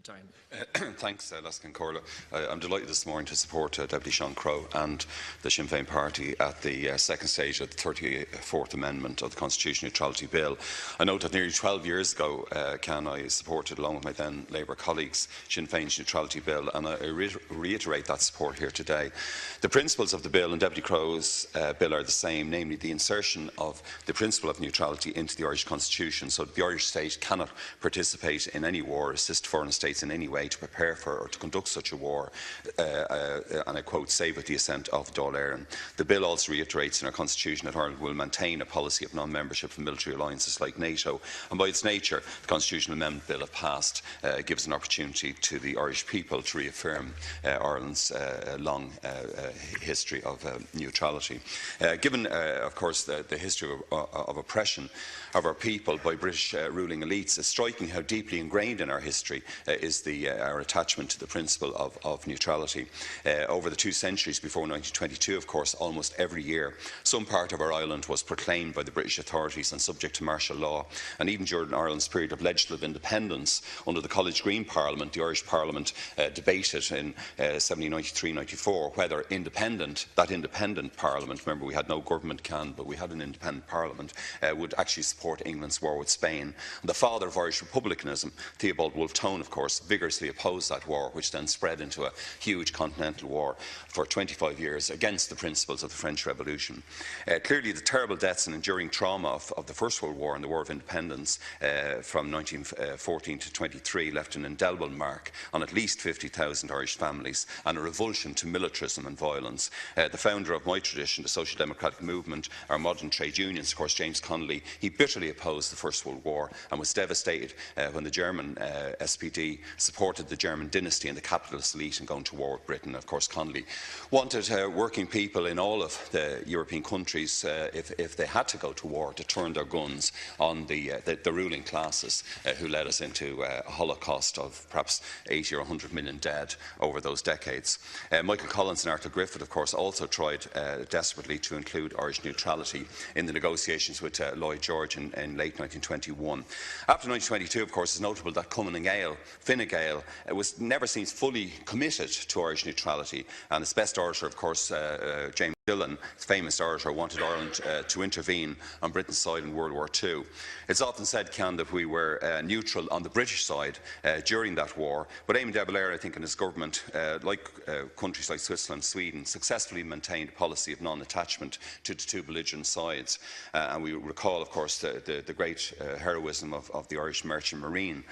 the time. Thanks, Laskin Corla. I'm delighted this morning to support Deputy Sean Crowe and the Sinn Féin Party at the second stage of the 34th Amendment of the Constitution Neutrality Bill. I note that nearly 12 years ago, I supported, along with my then Labour colleagues, Sinn Féin's Neutrality Bill, and I reiterate that support here today. The principles of the bill and Deputy Crowe's bill are the same, namely the insertion of the principle of neutrality into the Irish Constitution, so that the Irish state cannot participate in any war, assist foreign states in any way to prepare for or to conduct such a war, and I quote, save with the assent of Dáil Éireann. The bill also reiterates in our Constitution that Ireland will maintain a policy of non-membership in military alliances like NATO, and by its nature, the Constitutional Amendment Bill, if passed, gives an opportunity to the Irish people to reaffirm Ireland's long history of neutrality. Given, of course, the history of oppression of our people by British ruling elites, it's striking how deeply ingrained in our history is our attachment to the principle of neutrality. Over the 2 centuries before 1922, of course, almost every year, some part of our island was proclaimed by the British authorities and subject to martial law. And even during Ireland's period of legislative independence, under the College Green Parliament, the Irish Parliament debated in 1793-94 whether that independent Parliament, remember we had no government but we had an independent Parliament, would actually support England's war with Spain. And the father of Irish republicanism, Theobald Wolfe Tone, of course, vigorously opposed that war, which then spread into a huge continental war for 25 years against the principles of the French Revolution. Clearly, the terrible deaths and enduring trauma of the First World War and the War of Independence from 1914 to 23 left an indelible mark on at least 50,000 Irish families and a revulsion to militarism and violence. The founder of my tradition, the Social Democratic Movement, our modern trade unions, of course, James Connolly, he bitterly opposed the First World War and was devastated when the German SPD supported the German dynasty and the capitalist elite in going to war with Britain. Of course, Connolly wanted working people in all of the European countries, if they had to go to war, to turn their guns on the ruling classes who led us into a holocaust of perhaps 80 or 100 million dead over those decades. Michael Collins and Arthur Griffith, of course, also tried desperately to include Irish neutrality in the negotiations with Lloyd George in late 1921. After 1922, of course, it's notable that Fine Gael was never seen fully committed to Irish neutrality, and its best orator, of course, James Dillon, famous orator, wanted Ireland to intervene on Britain's side in World War II. It's often said, Cian, that we were neutral on the British side during that war, but Eamon de Valera, I think, and his government, like countries like Switzerland, Sweden, successfully maintained a policy of non-attachment to the two belligerent sides. And we recall, of course, the great heroism of the Irish Merchant Marine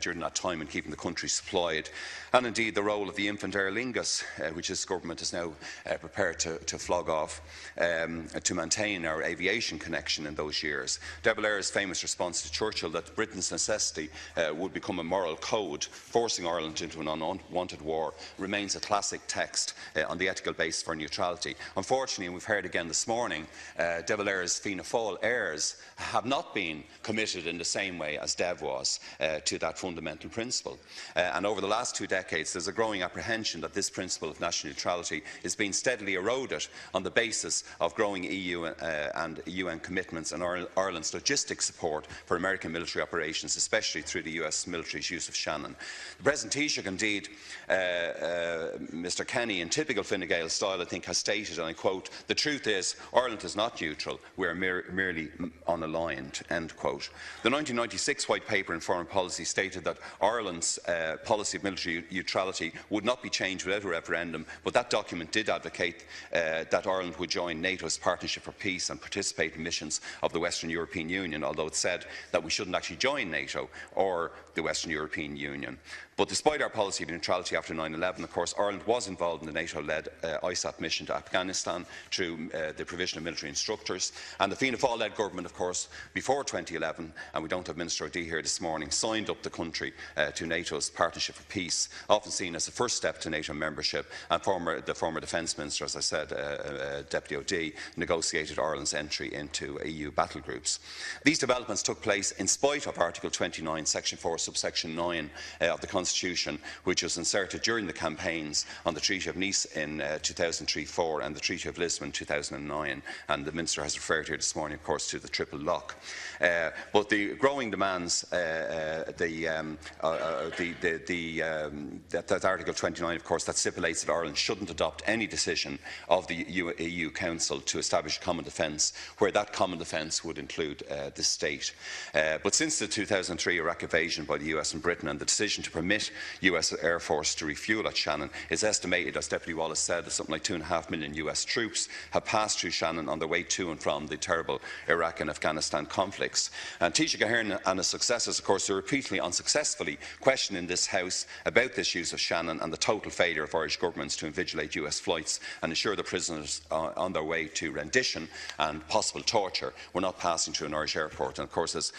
during that time in keeping the country supplied, and indeed the role of the infant Aer Lingus, which this government is now prepared to flog off to maintain our aviation connection in those years. De Valera's famous response to Churchill that Britain's necessity would become a moral code, forcing Ireland into an unwanted war, remains a classic text on the ethical basis for neutrality. Unfortunately, and we've heard again this morning, De Valera's Fianna Fáil heirs have not been committed in the same way as Dev was to that fundamental principle. And over the last 2 decades, there's a growing apprehension that this principle of national neutrality is being steadily eroded on the basis of growing EU and UN commitments and Ireland's logistic support for American military operations, especially through the US military's use of Shannon. The present Taoiseach, indeed, Mr Kenny, in typical Fine Gael style, I think, has stated, and I quote, "The truth is, Ireland is not neutral, we are merely unaligned," end quote. The 1996 White Paper in Foreign Policy stated that Ireland's policy of military neutrality would not be changed without a referendum, but that document did advocate that Ireland would join NATO's Partnership for Peace and participate in missions of the Western European Union, although it said that we shouldn't actually join NATO or the Western European Union. But despite our policy of neutrality after 9/11, of course, Ireland was involved in the NATO-led ISAF mission to Afghanistan through the provision of military instructors. And the Fianna Fáil-led government, of course, before 2011, and we don't have Minister O'D here this morning, signed up the country to NATO's Partnership for Peace, often seen as the first step to NATO membership. And the former Defence Minister, as I said, Deputy OD, negotiated Ireland's entry into EU battle groups. These developments took place in spite of Article 29, Section 4, subsection 9 of the Constitution, which was inserted during the campaigns on the Treaty of Nice in 2003-4 and the Treaty of Lisbon 2009. And the Minister has referred here this morning, of course, to the triple lock. But the growing demands, that Article 29, of course, that stipulates that Ireland shouldn't adopt any decision of the EU Council to establish a common defence, where that common defence would include the state. But since the 2003 Iraq invasion by the US and Britain and the decision to permit US Air Force to refuel at Shannon, it's estimated, as Deputy Wallace said, that something like 2.5 million US troops have passed through Shannon on their way to and from the terrible Iraq and Afghanistan conflicts. And Taoiseach Ahern and his successors, of course, are repeatedly unsuccessfully questioned in this House about this use of Shannon and the total failure of Irish governments to invigilate US flights and ensure the prisoners on their way to rendition and possible torture were not passing through an Irish airport. And of course, as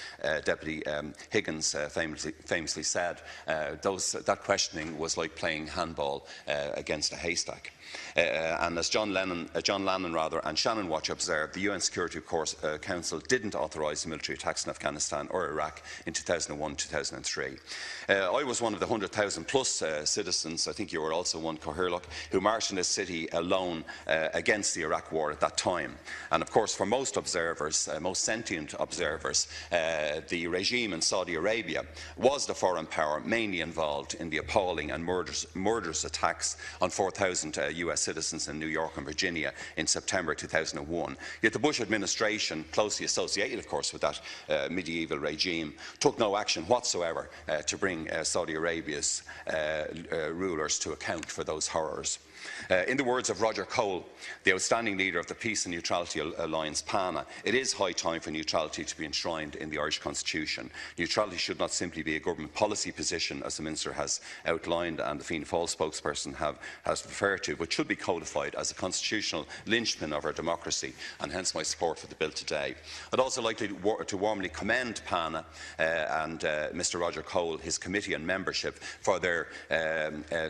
Deputy Higgins famously said, that questioning was like playing handball against a haystack. And as John Lannon and Shannon Watch observed, the UN Security Council didn't authorise the military attacks in Afghanistan or Iraq in 2001-2003. I was one of the 100,000 plus citizens, I think you were also one, Cathaoirleach, who marched in this city alone against the Iraq war at that time. And of course, for most observers, most sentient observers, the regime in Saudi Arabia was the foreign power mainly involved in the appalling and murderous attacks on 4,000 US citizens in New York and Virginia in September 2001. Yet the Bush administration, closely associated of course with that medieval regime, took no action whatsoever to bring Saudi Arabia's rulers to account for those horrors. In the words of Roger Cole, the outstanding leader of the Peace and Neutrality Alliance, PANA, it is high time for neutrality to be enshrined in the Irish Constitution. Neutrality should not simply be a government policy position, as the Minister has outlined and the Fianna Fáil spokesperson has referred to, but should be codified as a constitutional linchpin of our democracy, and hence my support for the bill today. I'd also like to warmly commend PANA and Mr Roger Cole, his committee and membership, for their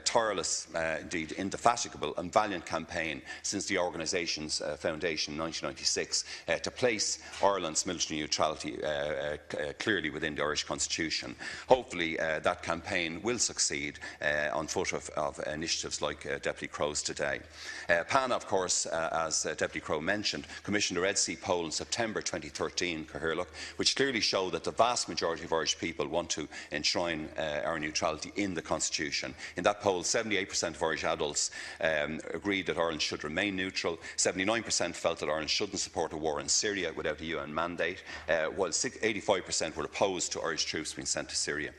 tireless, indeed indefatigable and valiant campaign since the organisation's foundation in 1996 to place Ireland's military neutrality clearly within the Irish Constitution. Hopefully that campaign will succeed on foot of initiatives like Deputy Crowe's today. PANA, of course, as Deputy Crowe mentioned, commissioned a Red Sea poll in September 2013, Cathaoirleach, which clearly showed that the vast majority of Irish people want to enshrine our neutrality in the Constitution. In that poll, 78% of Irish adults agreed that Ireland should remain neutral, 79% felt that Ireland shouldn't support a war in Syria without a UN mandate, while 85% were opposed to Irish troops being sent to Syria.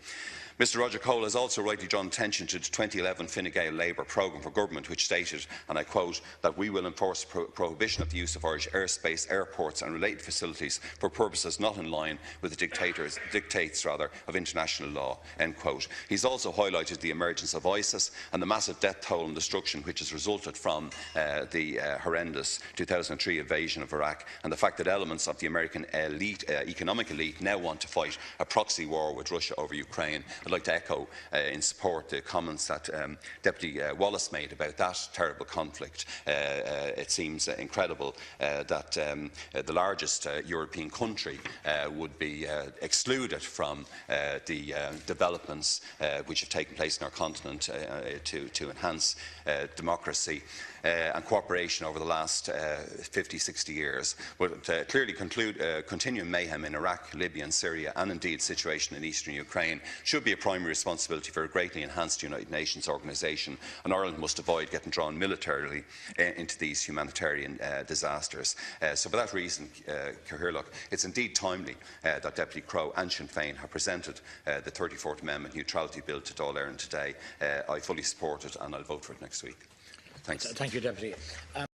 Mr Roger Cole has also rightly drawn attention to the 2011 Fine Gael Labour programme for government, which stated, and I quote, that we will enforce prohibition of the use of Irish airspace, airports and related facilities for purposes not in line with the dictates of international law, end quote. He's also highlighted the emergence of ISIS and the massive death toll and destruction which has resulted from the horrendous 2003 invasion of Iraq, and the fact that elements of the American elite, economic elite now want to fight a proxy war with Russia over Ukraine. I'd like to echo in support the comments that Deputy Wallace made about that terrible conflict. It seems incredible that the largest European country would be excluded from the developments which have taken place in our continent to enhance democracy and cooperation over the last 50-60 years. But clearly continuing mayhem in Iraq, Libya and Syria, and indeed situation in eastern Ukraine, should be a primary responsibility for a greatly enhanced United Nations organisation, and Ireland must avoid getting drawn militarily into these humanitarian disasters. So for that reason, Cathaoirleach, it's indeed timely that Deputy Crowe and Sinn Féin have presented the 34th Amendment Neutrality Bill to Dáil Éireann today. I fully support it and I'll vote for it next week. Thanks. Thank you, Deputy.